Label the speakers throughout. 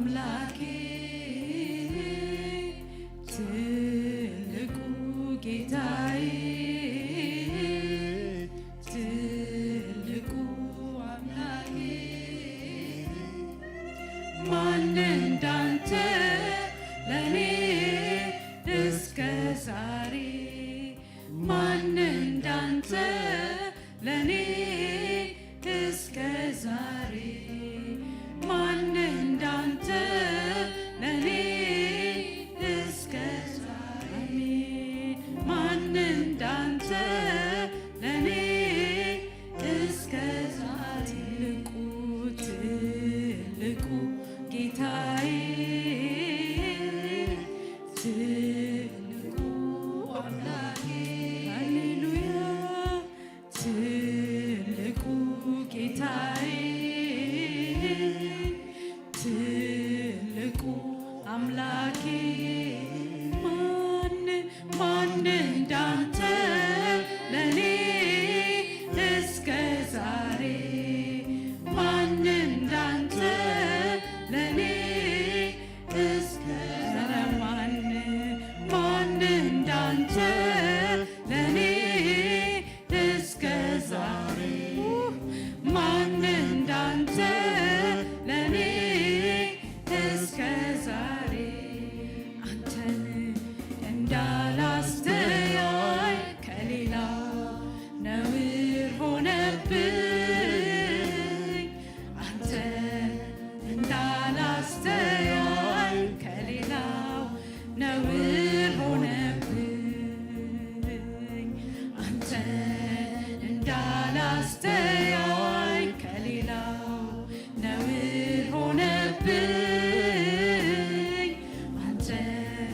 Speaker 1: አምላኬ ትልቁ ጌታዬ ትልቁ አምላኬ ማን እንዳንተ ለኔ እስከ ዛሬ ማን እንዳንተ ለኔ እስከ ዛሬ ማን እንዳንተ ለኔ እስከ ዛሬ ማን እንዳንተ ለኔ እስከ ዛሬ ትልቁ ጌታዬ ትልቁ አምላኬ ሃሌሉያ ትልቁ ጌታዬ ትልቁ አምላኬ ማን እንዳንተ ለኔ እስከ ዛሬ ማን እንዳንተ ለኔ እስከ ዛሬ ማን እንዳንተ ለኔ እስከ ዛሬ ማን እንዳንተ ለኔ እስከ ዛሬ አንተን እንዳላስተያይ ከሌላ ነውር ሆነብኝ አንተን እንዳላስተያይ ከሌላው ነውር ሆነብኝ አንተን እንዳላስተያይ ከሌላው ነውር ሆነብኝ አንተን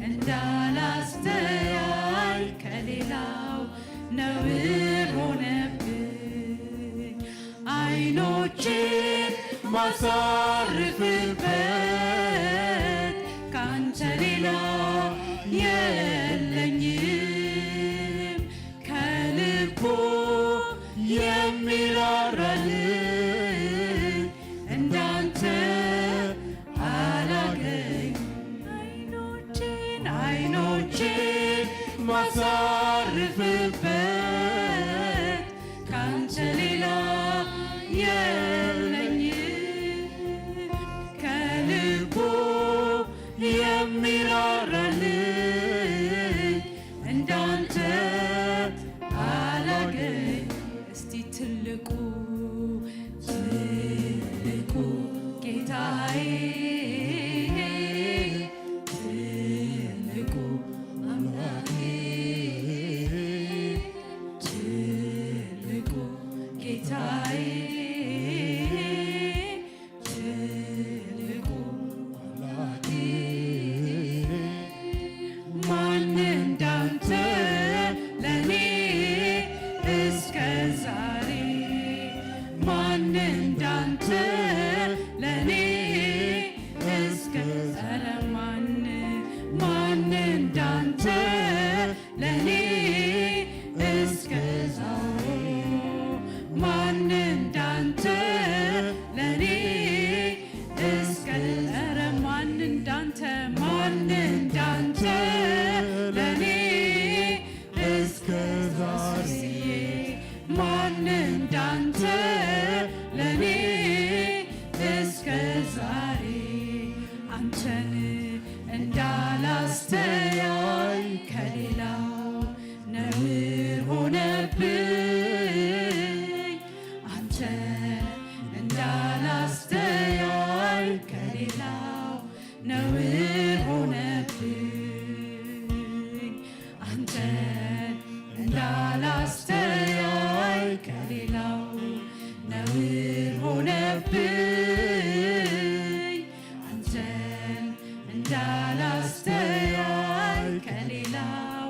Speaker 1: እንዳላስተያይ ከሌላው ነውር ሆነብኝ አይኖቼን ማሳርፍበት ካንተ ሌላ የለኝም ከልቡ የሚራራልኝ እንዳንተ አላገኝ አይኖቼን ማሳርፍበት ካንተ ሌላ የለኝም ከልቡ የሚራራልኝ እንዳንተ አላገኝ እስቲ ትልቁ ጌታዬ ትልቁ አምላኬ ትልቁ ጌታዬ ትልቁ አምላኬ ማን እንዳንተ ለኔ እስከ ዛሬ ማን እንዳንተ ለኔ እስከ ዛሬ ማን እንዳንተ ለኔ እስከ ዛሬ ማን እንዳንተ ለኔ እስከ ዛሬ ማን እንዳንተ ለኔ እስከ ዛሬ ማን እንዳንተ ለኔ እስከ ዛሬ አንተን እንዳላስተያይ ከሌላው ነውር ሆነብኝ አንተን እንዳላስተያይ ከሌላው ነውር ሆነብኝ አንተን እንዳላስተያይ ከሌላው ነውር ሆነብኝ አንተን እንዳላስተያይ ከሌላው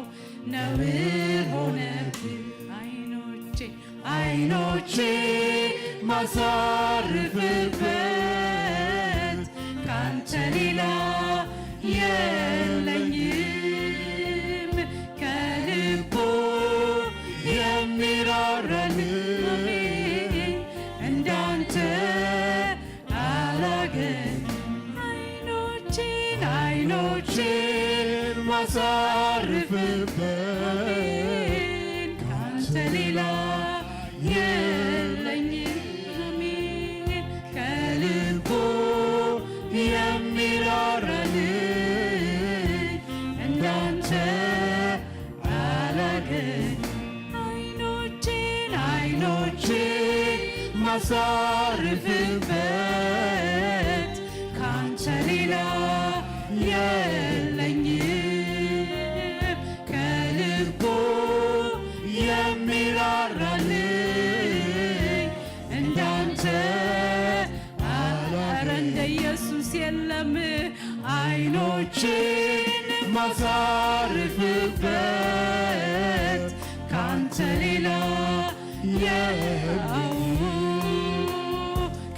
Speaker 1: ነውር ሆነብኝ አይኖቼ ማሳርፍበት ካንተ ሌላ የለኝም ከልቡ የሚራራልኝ እንዳንተ አላገኝ አይኖቼን ማሳርፍበት ካንተ ሌላ የለኝም ከልቡ የሚራራልኝ እንዳንተ አላገኝ አይኖቼን ማሳርፍበት ካንተ ሌላ የለኝም ከልቡ የሚራራልኝ እንዳንተ ኧረ እንደ ኢየሱስ የለም አይኖቼን ማሳርፍበት ካንተ ሌላ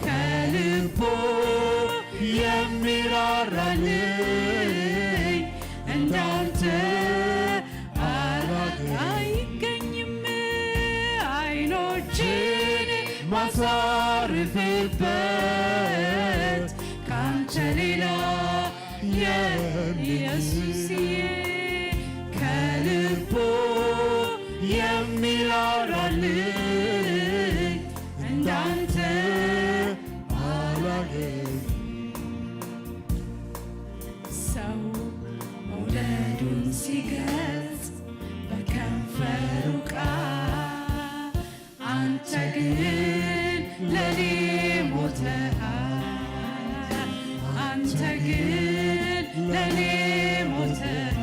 Speaker 1: ከልቡ የሚራራልኝ እንዳንተ አይገኝም አይኖቼን ማሳርፍበት ካንተ ሌላ ኢየሱስዬ ከልቡ የሚራራልኝ እንዳንተ አላገኝ ሰው መውደዱን ሲገልጽ በከንፈሩ ቃል አንተ ግን ለኔ ሞተሃል አንተ ግን ለኔ ሞተሃል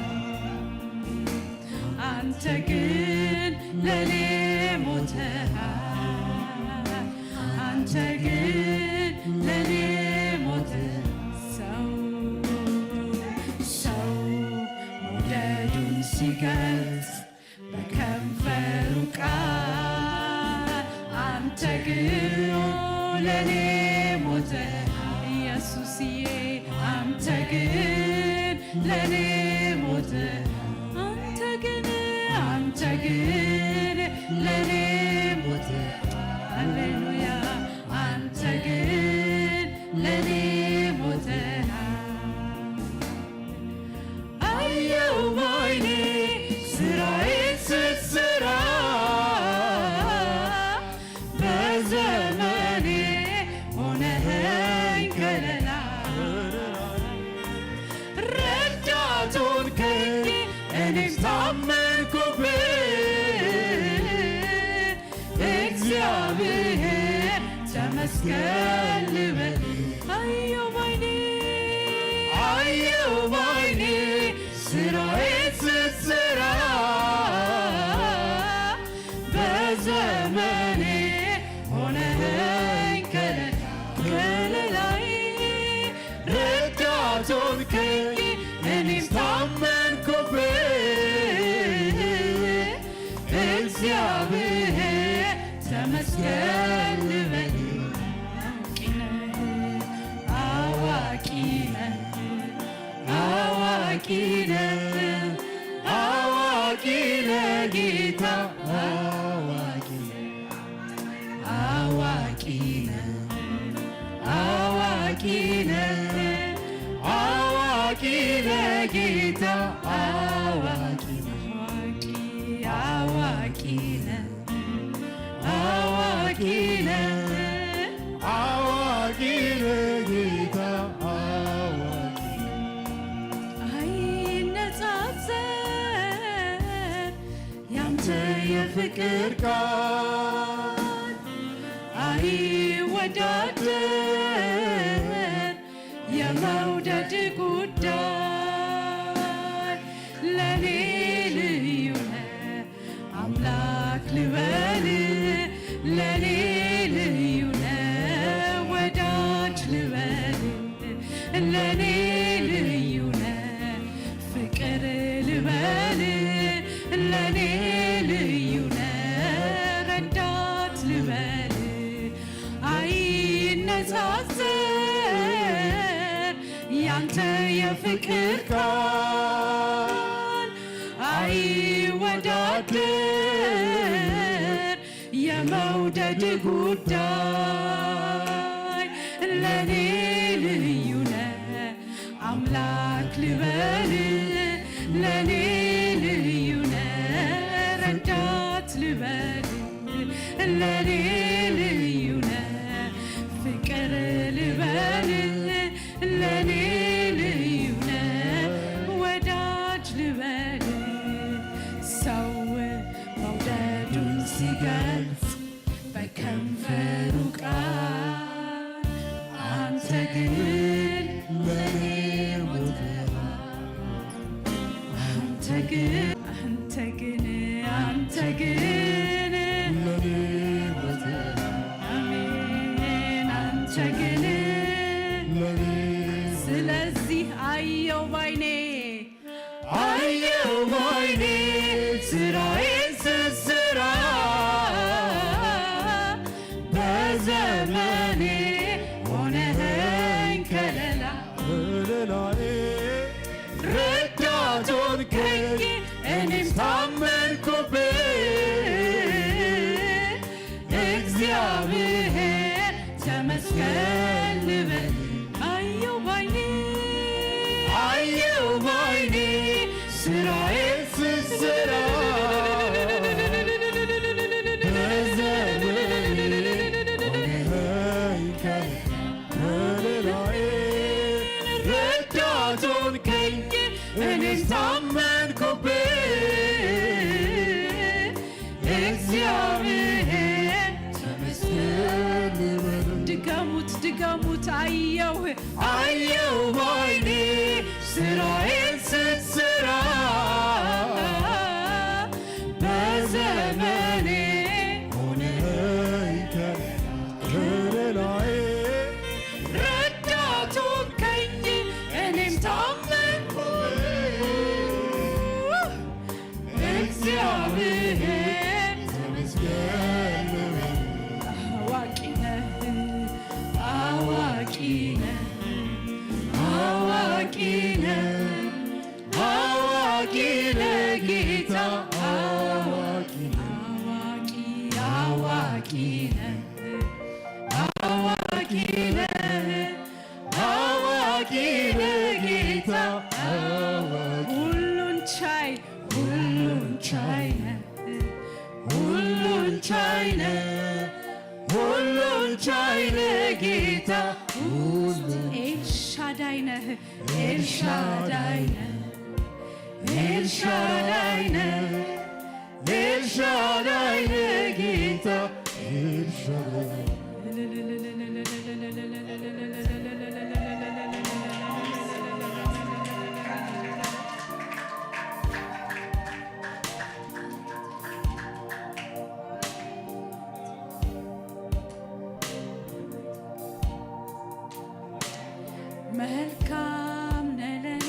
Speaker 1: አንተ ግን ለኔ ሞተሃል አንተ ግን ለኔ ሞተሃል ሰው መውደዱን ሲገልጽ በከንፈሩ ቃል አንተ ግን ለኔ ሞተሃል ኢየሱስዬ አንተ ግን ለኔ ሞተሃል አንተ ግን ለኔ ሞተሃል ሃሌሉያ አንተ ግን ለኔ ሞተሃል አየው ባይኔ ስራዬን ስትሰራ በዘመኔ ሆነኸኝ ከለላ ረዳት ሆንከኝ እኔም ታመንኩብህ እግዚአብሔር ተመስገን ልበል አየው ባይኔ ስራዬን ስትሰራ በዘመኔ ሆነኸኝ ከለላይ ረዳት ሆንከኝ እኔም ታመንኩብህ እግዚአብሔር ተመስገን ልበል አዋቂ ነህ ጌታ አዋቂ ነህ ጌታ አዋቂ ነህ ጌታ አዋቂ አይነጻጸር ያንተ የፍቅር ቃል አይወዳደር የመውደድ ጉዳይ ለኔ ልዩ ነህ አምላክ ልበል ለኔ ልዩ ነህ ወዳጅ ልበል ለኔ ልዩ ነህ ፍቅር ልበል ለኔ ልዩ ነህ ረዳት ልበል አይነጻጸር ያንተ የፍቅር ቃል አይወዳደር የመውደድ ጉዳይ ለኔ ልዩ ነህ አየው ባይኔ ስራዬን ስትሰራ በዘመኔ ሆነኸኝ ከለላዬ ረዳት ሆንከኝ እኔም ታመንኩብህ እግዚአብሔር ተመስገን ልበል አየው ባይኔ ስራዬን ስትሰራ እኔም ታመንኩብህ እግዚአብሔር ተመስገን ድገሙት አየው ባይኔ ስራዬን ስትሰራ በዘመኔ ሆነኸኝ ከለላዬ ረዳት ሆንከኝ እኔም እግዚአብሔር ተመስገን አዋቂ ነህ ጌታ አዋቂ ነህ ጌታ ሁሉን ቻይ ነህ ጌታ ኤልሻዳይ ነህ ጌታ መልካም ነህ ለኔ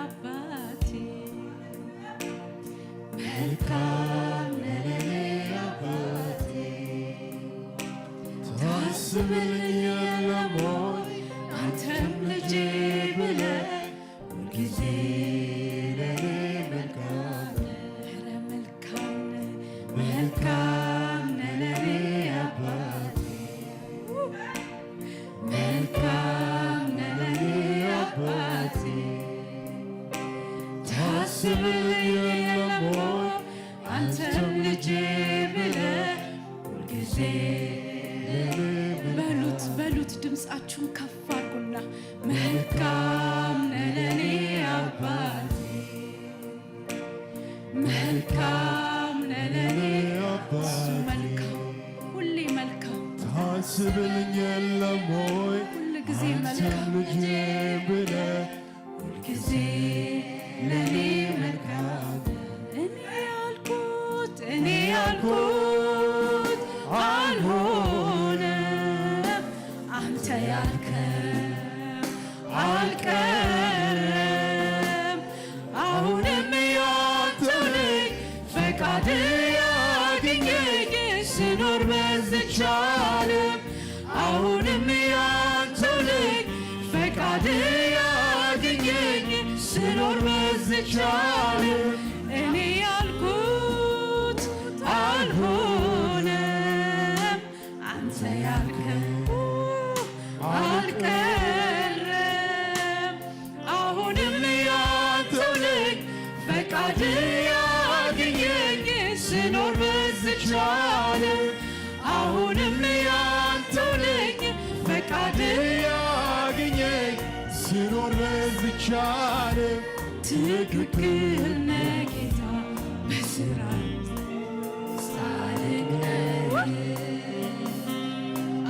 Speaker 1: አባቴ ታስበኛለህ አንተም ልጄ ብለህ ሁልጊዜ ለኔ መልካም ነህ ለኔ አባቴ ታስበኛለህ አንተም ልጄ ብለህ ሁልጊዜ በሉት ድምፃችሁን ከፍ አድርጉና መልካም ነህ ለኔ አባቴ መልካም ነህ ለኔ እሱ መልካም ሁሌ መልካም ታስበኛለህ ሁልጊዜ መልካም ልጄ ብለህ ሁልጊዜ ለኔ መልካም እኔ ያልኩት አልሆነም አንተ ያልከው አልቀረም አሁንም ያንተው ነኝ ፈቃድ ያገኘኝ ስኖር በዚች ዓለም አሁንም ያንተው ነኝ ፈቃድ ያገኘኝ ስኖር በዚች ዓለም እኔ ያልኩት አልሆነም አንተ ያልከው አልቀረም አሁንም ያንተው ነኝ ፈቃድ ያገኘኝ ስኖር በዚች ዓለም አሁንም ያንተው ነኝ ፈቃድ ያገኘኝ ስኖር በዚች ዓለም ትክክል ነህ ጌታ በሥራ ጻድቅ ነህ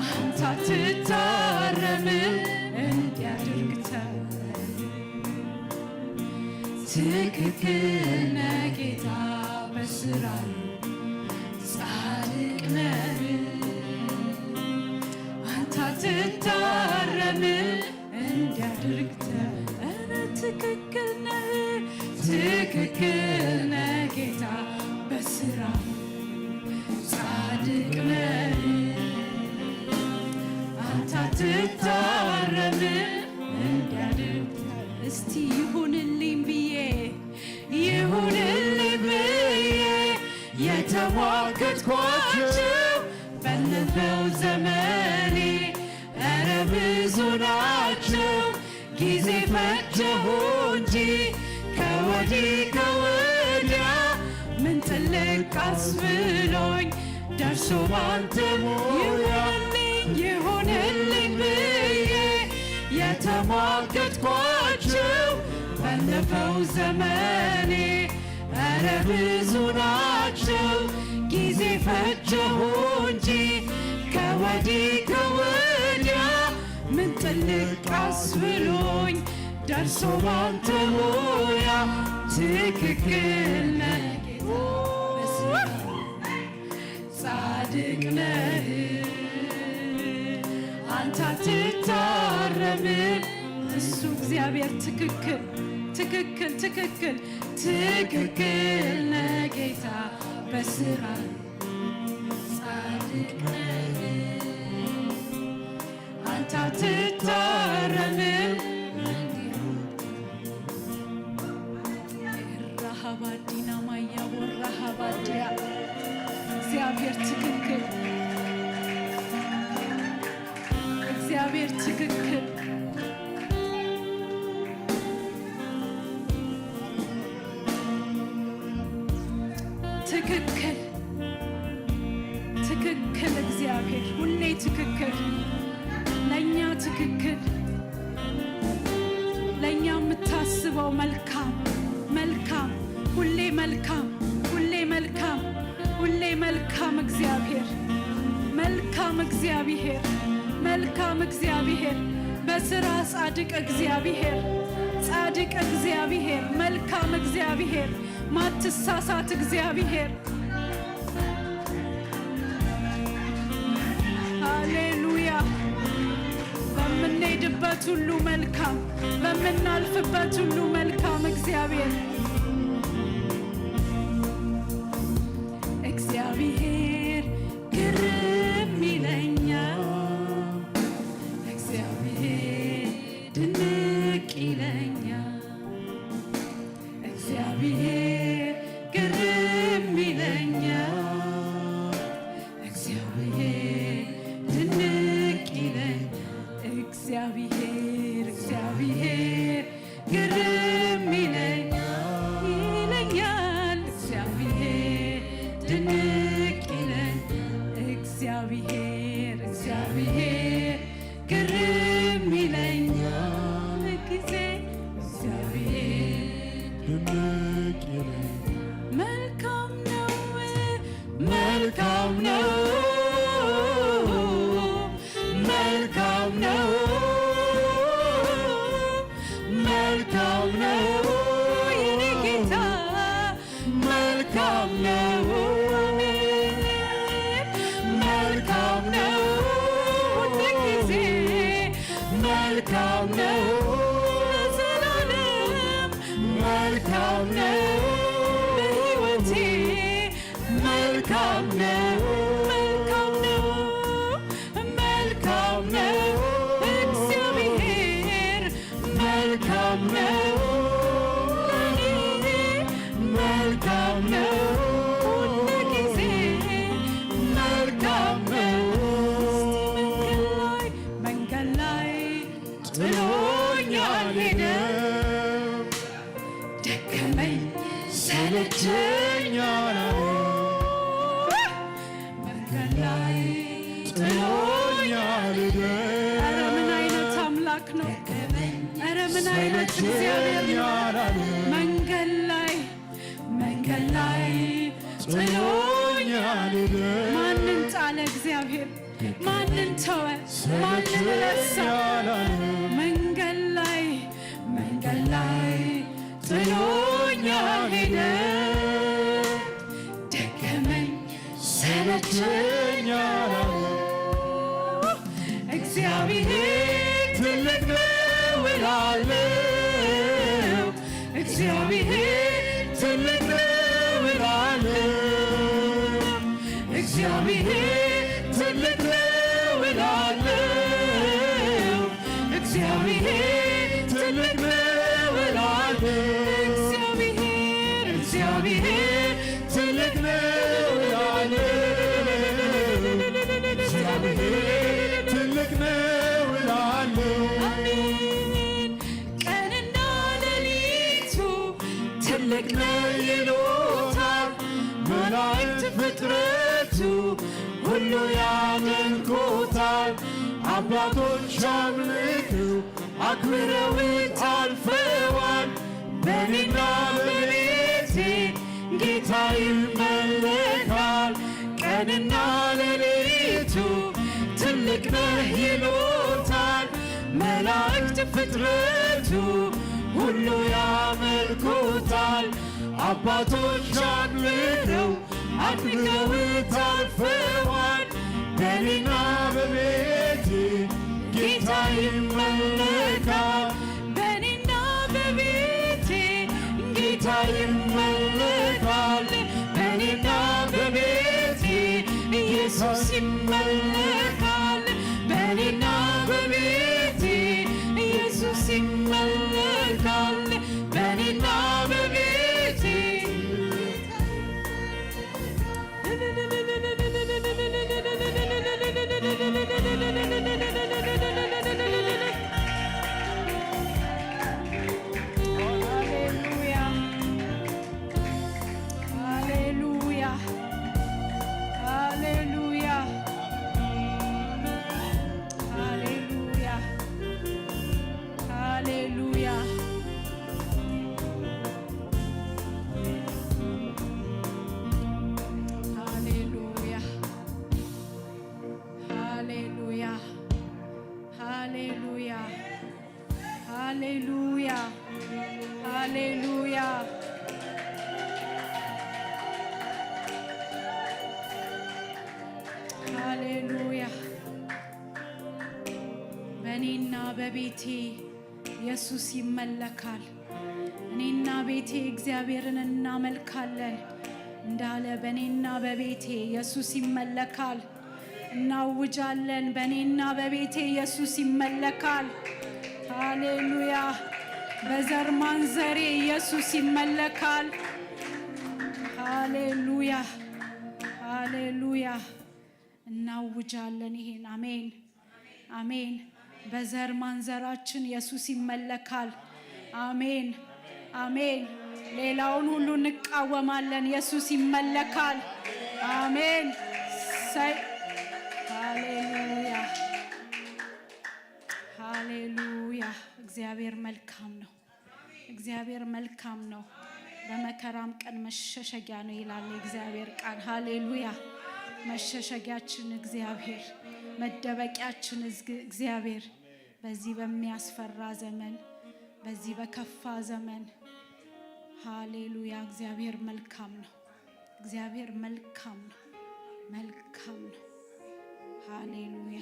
Speaker 1: አንተ አትታረምም እንዲያደርግተህ ትክክል ነህ ጌታ በሥራ ጻድቅ ነህ አንተ አትታረምም እንዲያደርግተህ ትክክል ነህ ጌታ በስራ ጻድቅ ነህ አንተ አትታረም እንዲያድግ እስቲ ይሁንልኝ ብዬ የተሟገትኳቸው ባለፈው ዘመኔ ኧረ ብዙ ናቸው ጊዜ ፈጀሁ እንጂ ከወዲህ ከወዲያ ምን ትልቅ አስብሎኝ ደርሶ ባንተ ሙያ ይሁንልኝ ብዬ የተሟገትኳቸው ባለፈው ዘመኔ ኧረ ብዙ ናቸው ጊዜ ፈጀሁ እንጂ ከወዲህ ከወዲያ ምን ትልቅ አስብሎኝ ደርሶ ባንተ ሙያ ትክክል ነህ ጻድቅ ነህ አንተ አትታረም እሱ እግዚአብሔር ትክክል ነህ ጌታ በስራ ጻድቅ ነህ አንተ አትታረም ረሃባዲና ማያ ወራሃባዲያ እግዚአብሔር ትክክል ትክክል እግዚአብሔር ሁሌ ትክክል ለእኛ ትክክል ለእኛ የምታስበው መልካም ሁሌ መልካም እግዚአብሔር በስራ ጻድቅ እግዚአብሔር መልካም እግዚአብሔር ማትሳሳት እግዚአብሔር ሃሌሉያ በምንሄድበት ሁሉ መልካም በምናልፍበት ሁሉ መልካም እግዚአብሔር ግርም ይለኛል እግዚአብሔር ድንቅ ይለኛል እግዚአብሔር ግርም ይለኛል እግዚአብሔር ድንቅ ይለኛል እግዚአብሔር ግርም ይለኛል እግዚአብሔር ድንቅ ይለኛል እግዚአብሔር ግርም ይለኛል ጊዜ እግዚአብሔር ድንቅ ይለኛል መልካም ነው መልካም ነው የኔ ጌታ መልካም ነው ሁልጊዜ መልካም ነው ለዘላለም መልካም ነው በሕይወቴ መልካም ነው እግዚአብሔር መልካም ነው መልካም ነው ሁልጊዜ መልካም ነው መንገድ ላይ ጥሎኝ አልሄደም ደከመኝ ሰለቸኝ አላለም መንገድ ላይ ጥሎኝ አልሄደም ኧረ ምን አይነት አምላክ ነው ኧረ ምን አይነት እግዚአብሔር ነው መንገድ ላይ ጥሎኝ አልሄደም ማንን ጣለ እግዚአብሔር ማንን ተወ ማንን ረሳ መንገድ ላይ ጥሎኝ አልሄደም ደከመኝ ሰለቸኝ እግዚአብሔር ትልቅ ነው እላለሁ
Speaker 2: ትልቅ ነህ ይሉታል መላእክት ፍጥረቱ ሁሉ ያመልኩታል። አባቶች አምልከው አክብረውት አልፈዋል። በእኔና በቤቴ ጌታ ይመለካል። ቀንና ሌሊቱ ትልቅ ነህ ይሉታል መላእክት ፍጥረቱ ሁሉ ያመልኩታል። አባቶች አክብረው አክብረውት አልፈዋል። በእኔና በቤቴ ጌታ ይመለካል።
Speaker 1: በእኔና በቤቴ ጌታ
Speaker 2: ይመለካል። በእኔና በቤቴ ኢየሱስ ይመለካል። በእኔና በቤቴ ኢየሱስ ይመለካል። በእኔና በቤቴ
Speaker 1: በእኔና በቤቴ ኢየሱስ ይመለካል። እኔና ቤቴ እግዚአብሔርን እናመልካለን እንዳለ በእኔና በቤቴ ኢየሱስ ይመለካል። እናውጃለን። በእኔና በቤቴ ኢየሱስ ይመለካል። ሃሌሉያ። በዘር ማንዘሬ ኢየሱስ ይመለካል። ሃሌሉያ ሃሌሉያ። እናውጃለን ይሄን። አሜን አሜን። በዘር ማንዘራችን ኢየሱስ ይመለካል። አሜን አሜን። ሌላውን ሁሉ እንቃወማለን። ኢየሱስ ይመለካል። አሜን። ሃሌሉያ ሃሌሉያ። እግዚአብሔር መልካም ነው። እግዚአብሔር መልካም ነው። በመከራም ቀን መሸሸጊያ ነው ይላል እግዚአብሔር ቃል። ሃሌሉያ። መሸሸጊያችን እግዚአብሔር፣ መደበቂያችን እግዚአብሔር። በዚህ በሚያስፈራ ዘመን፣ በዚህ በከፋ ዘመን ሃሌሉያ። እግዚአብሔር መልካም ነው። እግዚአብሔር መልካም ነው። መልካም ነው። ሃሌሉያ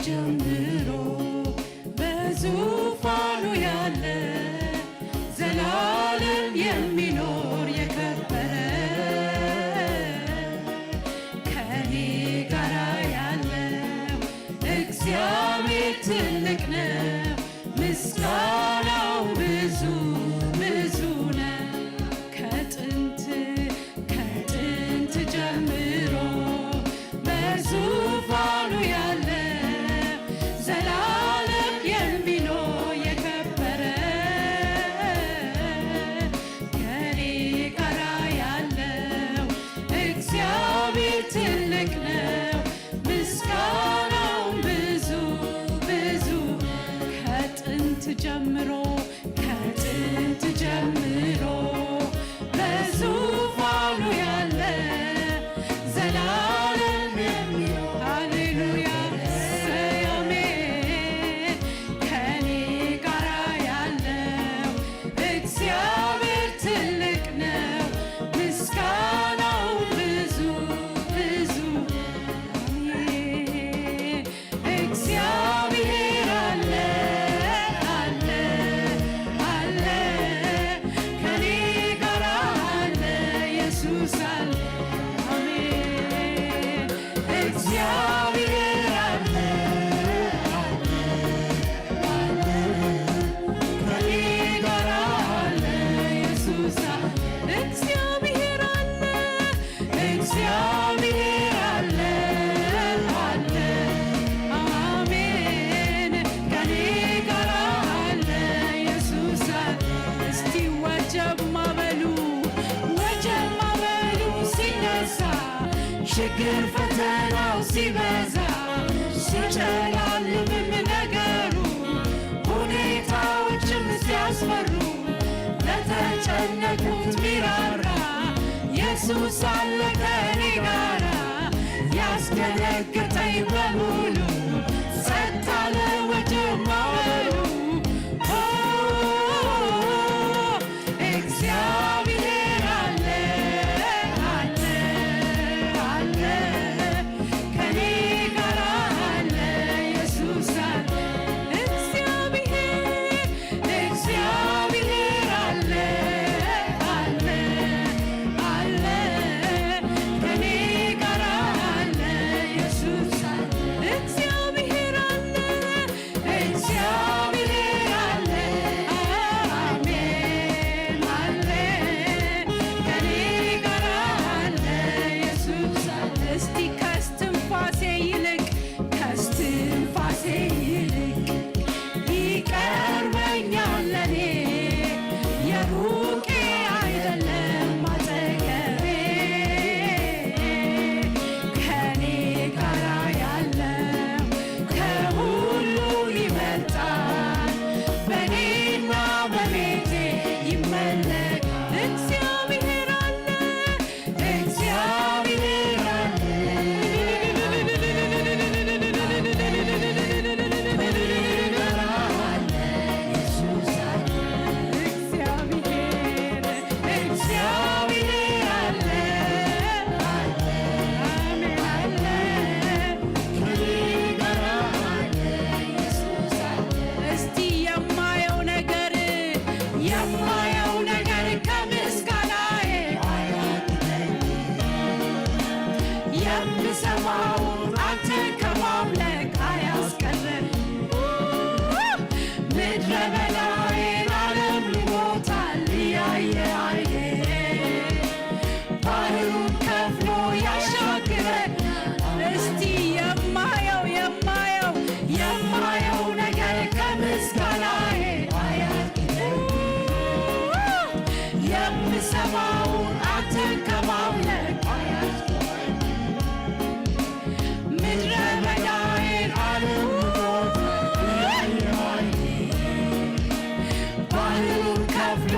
Speaker 1: ጀምሮ በዙፋኑ ያለ ዘላለም የሚኖር የከበረ ከኔ ጋራ ያለው እግዚአብሔር ትልቅ ነው። ምስጋናው ብዙ ብዙ ነው። ከጥንት ጀምሮ በዙፋኑ ያለ ዘላለም የሚኖር የከበረ ከኔ
Speaker 2: ችግር ፈተናው ሲበዛ ሲጨላልምም ነገሩ ሁኔታዎችም ሲያስፈሩ ለተጨነቁት ሚራራ ኢየሱስ አለ ከኔ ጋራ ያስደነግጠኝ በሙሉ ጸጥ አለ ወጀብ ማዕበሉ እግዚአብሔር አለ አለ አለ ከኔ ጋራ አለ ኢየሱስ አለ እግዚአብሔር አለ አለ አለ ከኔ ጋራ አለ ኢየሱስ አለ እግዚአብሔር አለ አሜን አለ ከኔ ጋራ አለ ኢየሱስ አለ እስቲ ከስትንፋሴ ይልቅ ይቀርበኛል ለኔ የሩቄ አይደለም አጠገቤ ከኔ ጋራ ያለው ከሁሉ ይበልጣል በኔና በቤቴ ይመለክ እግዚአብሔር አለ እግዚአብሔር አለ እስቲ የማየው ነገር ከምስጋናዬ የምሰማው አንተን ከማምለክ አያስቀርም ምድረ በዳዬን ዓለም ልሞታል እያየ አይኔ ባህሩን ከፍሎ ያሻግረኛል እስቲ የማየው ነገር ከምስጋናዬ የምሰማውን አንተን ከማምለክ ምድረ በዳዬን ዓለም ልሞታል እያየ አይኔ ባህሩን ከፍሎ